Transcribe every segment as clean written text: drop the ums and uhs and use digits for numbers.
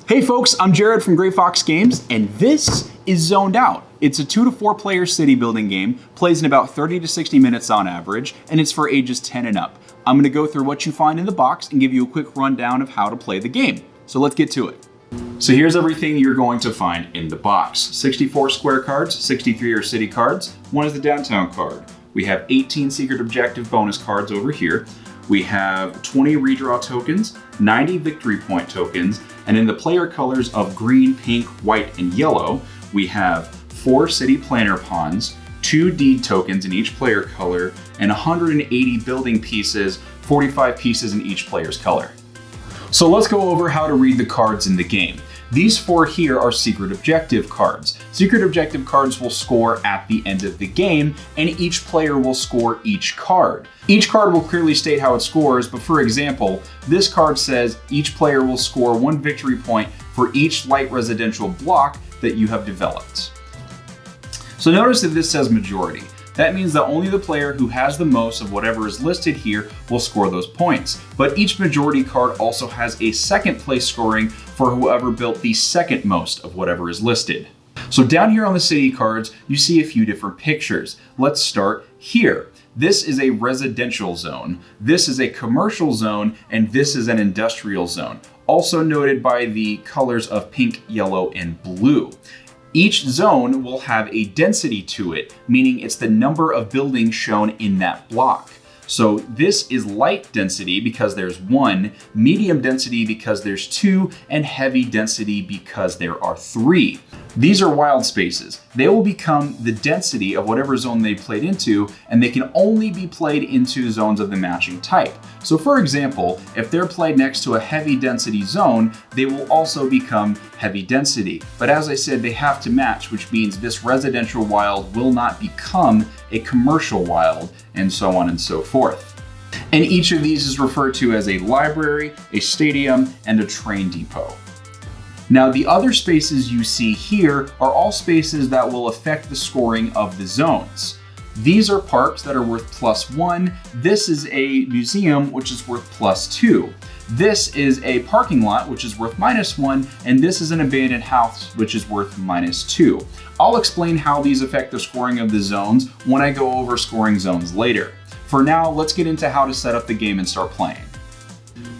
Hey folks, I'm Jared from Gray Fox Games, and this is Zoned Out. It's a 2 to 4 player city building game, plays in about 30 to 60 minutes on average, and it's for ages 10 and up. I'm going to go through what you find in the box and give you a quick rundown of how to play the game. So let's get to it. So here's everything you're going to find in the box. 64 square cards, 63 are city cards, one is the downtown card. We have 18 secret objective bonus cards over here. We have 20 redraw tokens, 90 victory point tokens, and in the player colors of green, pink, white, and yellow, we have 4 city planner pawns, 2 deed tokens in each player color, and 180 building pieces, 45 pieces in each player's color. So let's go over how to read the cards in the game. These 4 here are secret objective cards. Secret objective cards will score at the end of the game, and each player will score each card. Each card will clearly state how it scores, but for example, this card says each player will score 1 victory point for each light residential block that you have developed. So notice that this says majority. That means that only the player who has the most of whatever is listed here will score those points. But each majority card also has a second place scoring for whoever built the second most of whatever is listed. So down here on the city cards, you see a few different pictures. Let's start here. This is a residential zone, this is a commercial zone, and this is an industrial zone, also noted by the colors of pink, yellow, and blue. Each zone will have a density to it, meaning it's the number of buildings shown in that block. So this is light density because there's 1, medium density because there's 2, and heavy density because there are 3. These are wild spaces. They will become the density of whatever zone they played into, and they can only be played into zones of the matching type. So for example, if they're played next to a heavy density zone, they will also become heavy density. But as I said, they have to match, which means this residential wild will not become a commercial wild, and so on and so forth. And each of these is referred to as a library, a stadium, and a train depot. Now, the other spaces you see here are all spaces that will affect the scoring of the zones. These are parks that are worth +1. This is a museum, which is worth +2. This is a parking lot, which is worth -1, and this is an abandoned house, which is worth -2. I'll explain how these affect the scoring of the zones when I go over scoring zones later. For now, let's get into how to set up the game and start playing.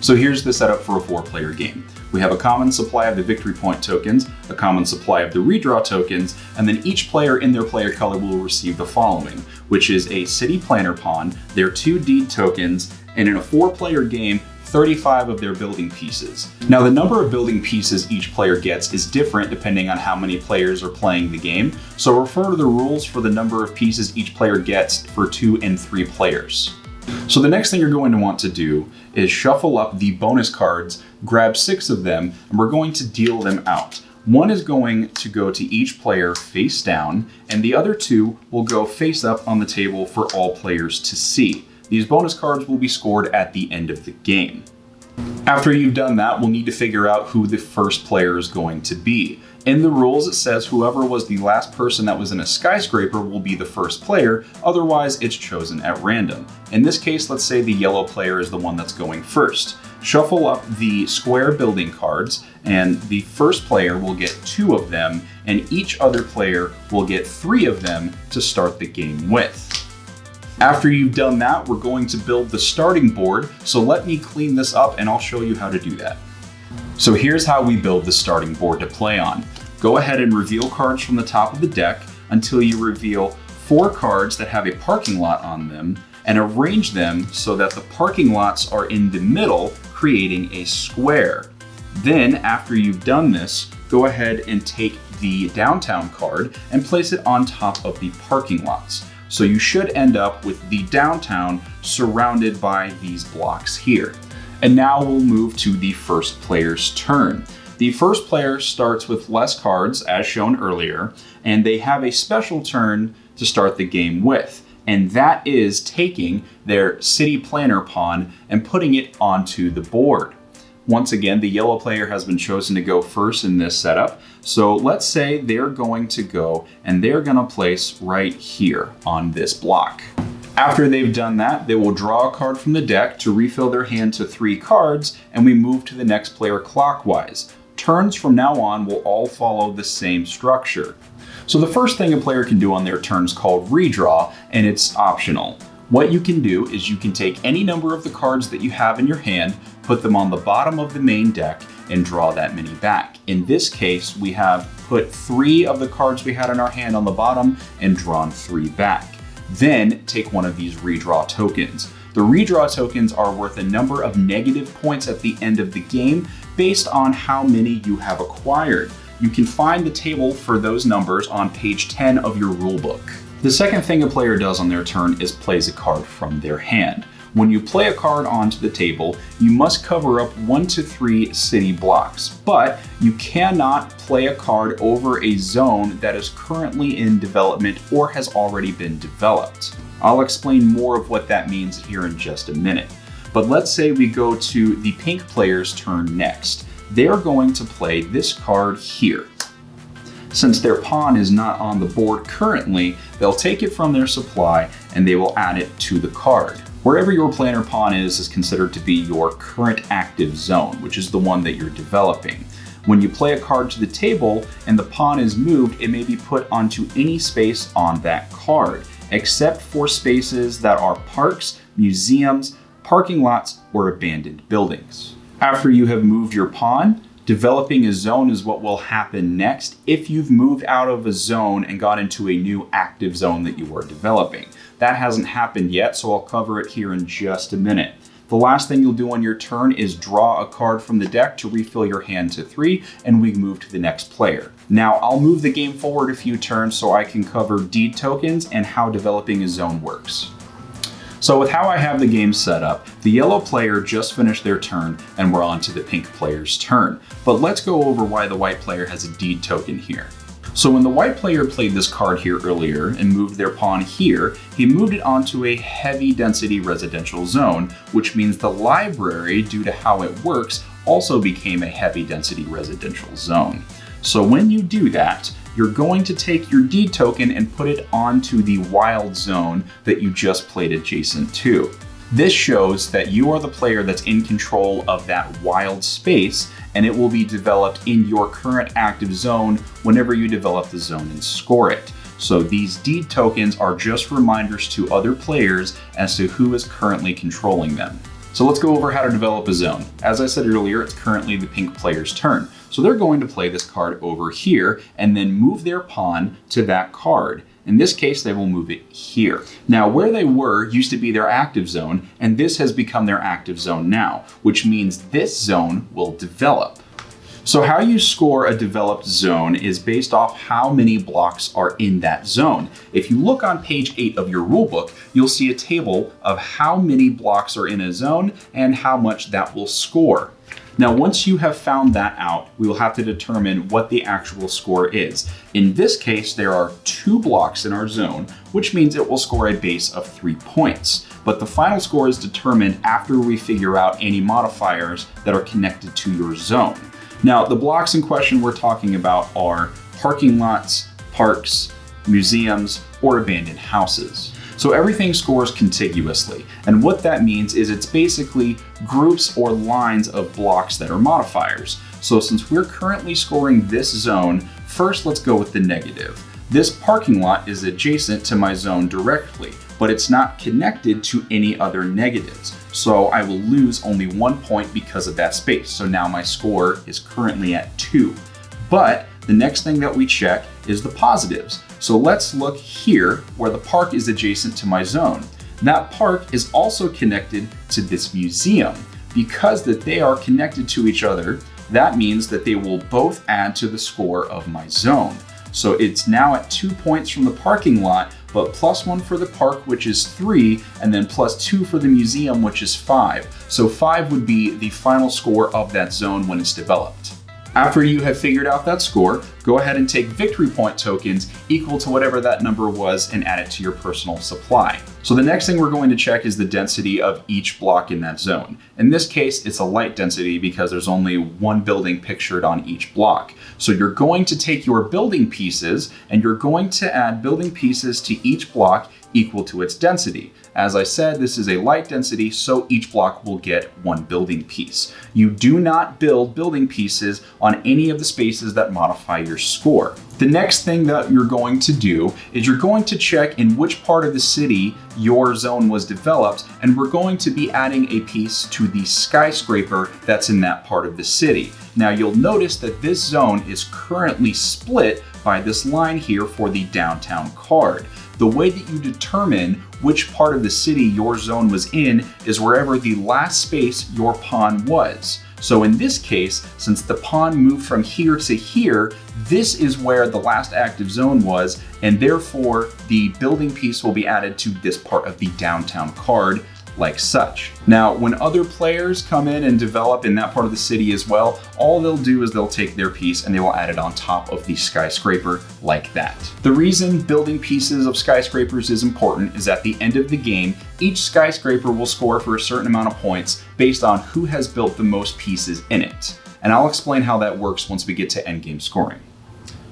So here's the setup for a 4-player game. We have a common supply of the victory point tokens, a common supply of the redraw tokens, and then each player in their player color will receive the following, which is a city planner pawn, their 2 deed tokens, and in a 4-player game, 35 of their building pieces. Now, the number of building pieces each player gets is different depending on how many players are playing the game, so refer to the rules for the number of pieces each player gets for 2 and 3 players. So the next thing you're going to want to do is shuffle up the bonus cards, grab 6 of them, and we're going to deal them out. 1 is going to go to each player face down, and the other 2 will go face up on the table for all players to see. These bonus cards will be scored at the end of the game. After you've done that, we'll need to figure out who the first player is going to be. In the rules, it says whoever was the last person that was in a skyscraper will be the first player, otherwise it's chosen at random. In this case, let's say the yellow player is the one that's going first. Shuffle up the square building cards, and the first player will get 2 of them, and each other player will get 3 of them to start the game with. After you've done that, we're going to build the starting board, so let me clean this up and I'll show you how to do that. So here's how we build the starting board to play on. Go ahead and reveal cards from the top of the deck until you reveal 4 cards that have a parking lot on them, and arrange them so that the parking lots are in the middle, creating a square. Then, after you've done this, go ahead and take the downtown card and place it on top of the parking lots. So you should end up with the downtown surrounded by these blocks here. And now we'll move to the first player's turn. The first player starts with less cards, as shown earlier, and they have a special turn to start the game with, and that is taking their city planner pawn and putting it onto the board. Once again, the yellow player has been chosen to go first in this setup. So let's say they're going to go and they're going to place right here on this block. After they've done that, they will draw a card from the deck to refill their hand to 3 cards, and we move to the next player clockwise. turns from now on will all follow the same structure. So the first thing a player can do on their turn is called redraw, and it's optional. What you can do is you can take any number of the cards that you have in your hand, put them on the bottom of the main deck, and draw that many back. In this case, we have put 3 of the cards we had in our hand on the bottom and drawn 3 back. Then take one of these redraw tokens. The redraw tokens are worth a number of negative points at the end of the game based on how many you have acquired. You can find the table for those numbers on page 10 of your rulebook. The second thing a player does on their turn is plays a card from their hand. When you play a card onto the table, you must cover up 1 to 3 city blocks, but you cannot play a card over a zone that is currently in development or has already been developed. I'll explain more of what that means here in just a minute. But let's say we go to the pink player's turn next. They're going to play this card here. Since their pawn is not on the board currently, they'll take it from their supply and they will add it to the card. Wherever your planar pawn is considered to be your current active zone, which is the one that you're developing. When you play a card to the table and the pawn is moved, it may be put onto any space on that card, except for spaces that are parks, museums, parking lots, or abandoned buildings. After you have moved your pawn, developing a zone is what will happen next if you've moved out of a zone and got into a new active zone that you are developing. That hasn't happened yet, so I'll cover it here in just a minute. The last thing you'll do on your turn is draw a card from the deck to refill your hand to 3, and we move to the next player. Now, I'll move the game forward a few turns so I can cover deed tokens and how developing a zone works. So with how I have the game set up, the yellow player just finished their turn and we're on to the pink player's turn. But let's go over why the white player has a deed token here. So when the white player played this card here earlier and moved their pawn here, he moved it onto a heavy density residential zone, which means the library, due to how it works, also became a heavy density residential zone. So when you do that, you're going to take your deed token and put it onto the wild zone that you just played adjacent to. This shows that you are the player that's in control of that wild space, and it will be developed in your current active zone whenever you develop the zone and score it. So these deed tokens are just reminders to other players as to who is currently controlling them. So let's go over how to develop a zone. As I said earlier, it's currently the pink player's turn. So they're going to play this card over here and then move their pawn to that card. In this case, they will move it here. Now, where they were used to be their active zone, and this has become their active zone now, which means this zone will develop. So how you score a developed zone is based off how many blocks are in that zone. If you look on page 8 of your rulebook, you'll see a table of how many blocks are in a zone and how much that will score. Now, once you have found that out, we will have to determine what the actual score is. In this case, there are 2 blocks in our zone, which means it will score a base of 3 points. But the final score is determined after we figure out any modifiers that are connected to your zone. Now, the blocks in question we're talking about are parking lots, parks, museums, or abandoned houses. So everything scores contiguously, and what that means is it's basically groups or lines of blocks that are modifiers. So since we're currently scoring this zone, first let's go with the negative. This parking lot is adjacent to my zone directly, but it's not connected to any other negatives. So I will lose only 1 point because of that space. So now my score is currently at 2. But the next thing that we check is the positives. So let's look here where the park is adjacent to my zone. That park is also connected to this museum. Because that they are connected to each other, that means that they will both add to the score of my zone. So it's now at 2 points from the parking lot, but +1 for the park, which is 3, and then +2 for the museum, which is 5. So 5 would be the final score of that zone when it's developed. After you have figured out that score, go ahead and take victory point tokens equal to whatever that number was and add it to your personal supply. So the next thing we're going to check is the density of each block in that zone. In this case, it's a light density because there's only 1 building pictured on each block. So you're going to take your building pieces and you're going to add building pieces to each block equal to its density. As I said, this is a light density, so each block will get one building piece. You do not build building pieces on any of the spaces that modify your score. The next thing that you're going to do is you're going to check in which part of the city your zone was developed, and we're going to be adding a piece to the skyscraper that's in that part of the city. Now you'll notice that this zone is currently split by this line here for the downtown card. The way that you determine which part of the city your zone was in is wherever the last space your pawn was. So in this case, since the pawn moved from here to here, this is where the last active zone was, and therefore the building piece will be added to this part of the downtown card, like such. Now, when other players come in and develop in that part of the city as well, all they'll do is they'll take their piece and they will add it on top of the skyscraper like that. The reason building pieces of skyscrapers is important is at the end of the game, each skyscraper will score for a certain amount of points based on who has built the most pieces in it. And I'll explain how that works once we get to endgame scoring.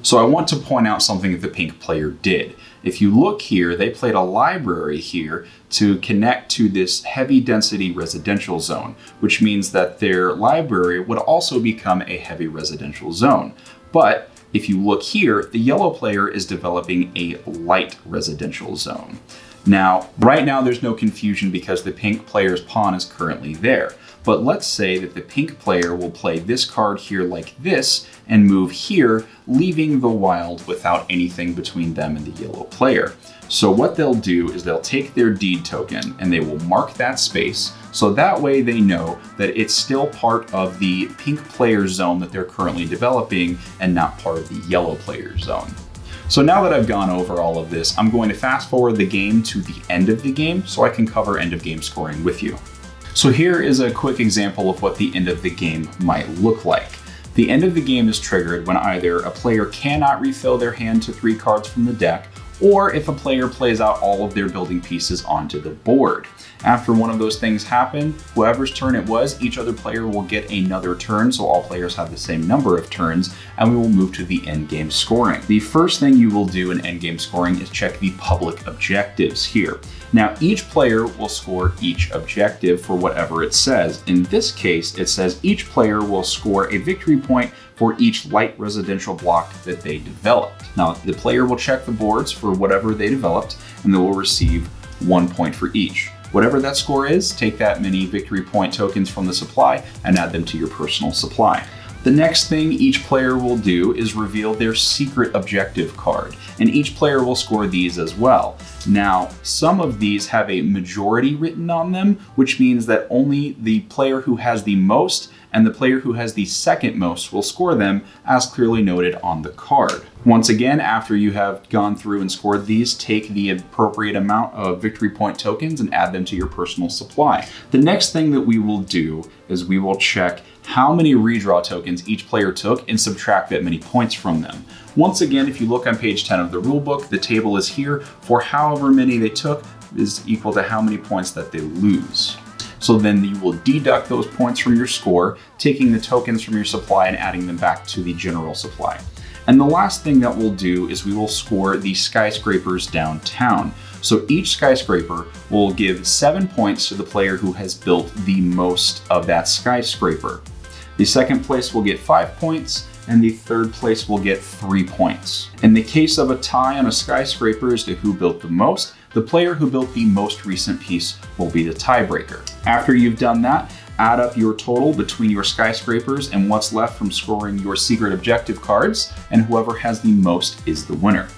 So I want to point out something that the pink player did. If you look here, they played a library here to connect to this heavy density residential zone, which means that their library would also become a heavy residential zone. But if you look here, the yellow player is developing a light residential zone. Now, right now there's no confusion because the pink player's pawn is currently there. But let's say that the pink player will play this card here like this and move here, leaving the wild without anything between them and the yellow player. So what they'll do is they'll take their deed token and they will mark that space, so that way they know that it's still part of the pink player zone that they're currently developing and not part of the yellow player zone. So now that I've gone over all of this, I'm going to fast forward the game to the end of the game so I can cover end of game scoring with you. So here is a quick example of what the end of the game might look like. The end of the game is triggered when either a player cannot refill their hand to 3 cards from the deck, or if a player plays out all of their building pieces onto the board. After one of those things happen, whoever's turn it was, each other player will get another turn, so all players have the same number of turns, and we will move to the end game scoring. The first thing you will do in end game scoring is check the public objectives here. Now, each player will score each objective for whatever it says. In this case, it says each player will score a victory point for each light residential block that they developed. Now, the player will check the boards for whatever they developed, and they will receive 1 point for each. Whatever that score is, take that many victory point tokens from the supply and add them to your personal supply. The next thing each player will do is reveal their secret objective card, and each player will score these as well. Now, some of these have a majority written on them, which means that only the player who has the most and the player who has the second most will score them, as clearly noted on the card. Once again, after you have gone through and scored these, take the appropriate amount of victory point tokens and add them to your personal supply. The next thing that we will do is we will check how many redraw tokens each player took and subtract that many points from them. Once again, if you look on page 10 of the rulebook, the table is here for however many they took is equal to how many points that they lose. So then you will deduct those points from your score, taking the tokens from your supply and adding them back to the general supply. And the last thing that we'll do is we will score the skyscrapers downtown. So each skyscraper will give 7 points to the player who has built the most of that skyscraper. The second place will get 5 points, and the third place will get 3 points. In the case of a tie on a skyscraper as to who built the most, the player who built the most recent piece will be the tiebreaker. After you've done that, add up your total between your skyscrapers and what's left from scoring your secret objective cards, and whoever has the most is the winner.